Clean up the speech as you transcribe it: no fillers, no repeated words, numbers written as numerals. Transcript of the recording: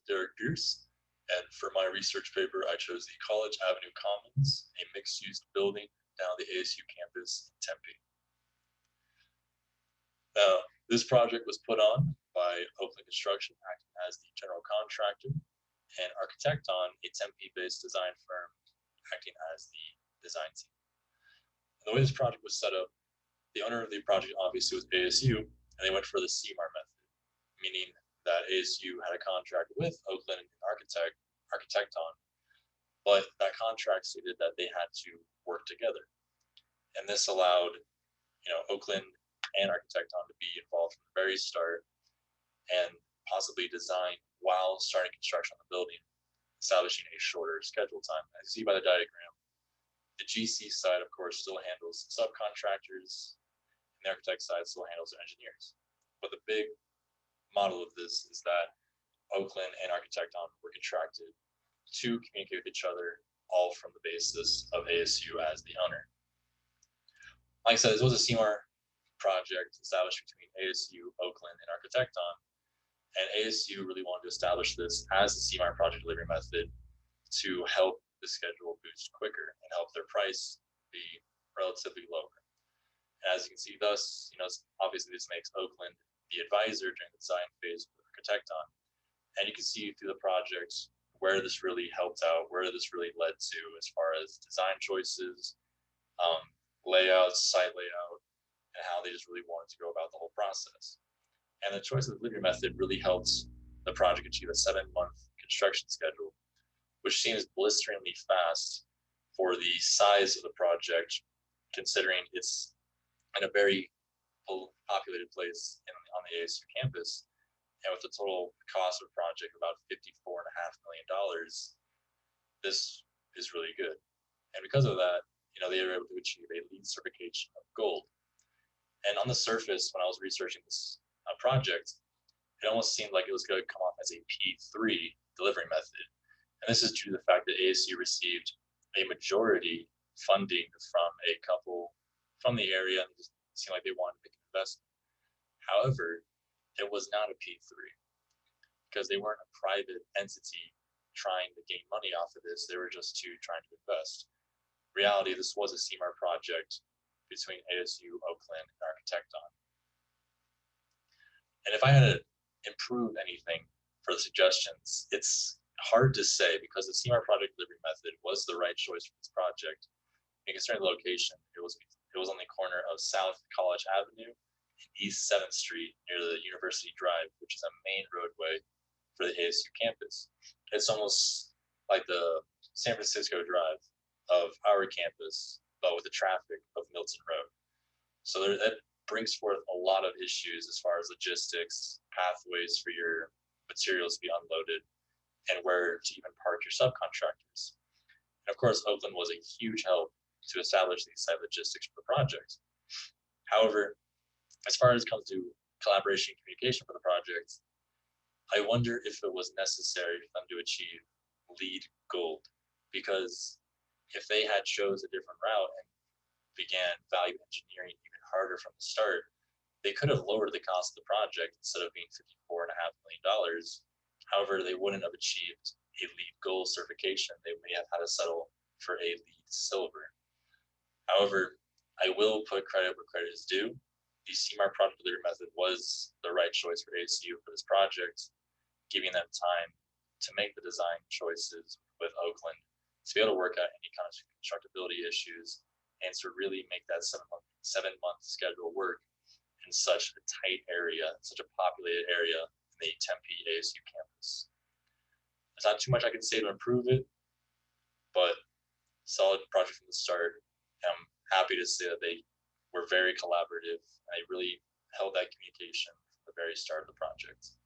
Derek Pierce, and for my research paper, I chose the College Avenue Commons, a mixed-use building down the ASU campus in Tempe. Now, this project was put on by Oakland Construction, acting as the general contractor, and Architecton, a Tempe-based design firm, acting as the design team. And the way this project was set up, the owner of the project obviously was ASU, and they went for the CMAR method, meaning that ASU had a contract with Oakland Architecton, but that contract stated that they had to work together. And this allowed, Oakland and Architecton to be involved from the very start and possibly design while starting construction on the building, establishing a shorter schedule time. As you see by the diagram, the GC side, of course, still handles subcontractors, and the architect side still handles their engineers. But the big model of this is that Oakland and Architecton were contracted to communicate with each other, all from the basis of ASU as the owner. Like I said, this was a CMAR project established between ASU, Oakland, and Architecton, and ASU really wanted to establish this as the CMAR project delivery method to help the schedule boost quicker and help their price be relatively lower. And as you can see, thus, obviously this makes Oakland the advisor during the design phase of Architecton. And you can see through the project where this really helped out, where this really led to as far as design choices, layouts, site layout, and how they just really wanted to go about the whole process. And the choice of the delivery method really helped the project achieve a 7-month construction schedule, which seems blisteringly fast for the size of the project, considering it's in a very populated place on the ASU campus. And with the total cost of the project about $54.5 million, this is really good. And because of that, they were able to achieve a LEED certification of gold. And on the surface, when I was researching this project, it almost seemed like it was going to come off as a P3 delivery method. And this is due to the fact that ASU received a majority funding from a couple from the area, and it just seemed like they wanted to make an investment. However, it was not a P3 because they weren't a private entity trying to gain money off of this. They were just trying to invest. In reality, this was a CMAR project between ASU, Oakland, and Architecton. And if I had to improve anything for the suggestions, it's hard to say because the CMAR project delivery method was the right choice for this project. And considering the location, it was on the corner of South College Avenue and East 7th Street near the University Drive, which is a main roadway for the ASU campus. It's almost like the San Francisco Drive of our campus, but with the traffic of Milton Road. So that brings forth a lot of issues as far as logistics, pathways for your materials to be unloaded, and where to even park your subcontractors. And of course, Oakland was a huge help to establish these site logistics for the project. However, as far as it comes to collaboration and communication for the project, I wonder if it was necessary for them to achieve LEED Gold, because if they had chose a different route and began value engineering even harder from the start, they could have lowered the cost of the project instead of being $54.5 million. However, they wouldn't have achieved a LEED Gold certification. They may have had to settle for a LEED Silver. However, I will put credit where credit is due. The CMAR project delivery method was the right choice for ASU for this project, giving them time to make the design choices with Oakland to be able to work out any kind of constructability issues and to really make that 7-month schedule work in such a tight area, such a populated area in the Tempe ASU campus. There's not too much I can say to improve it, but solid project from the start. I'm happy to say that they were very collaborative and they really held that communication from the very start of the project.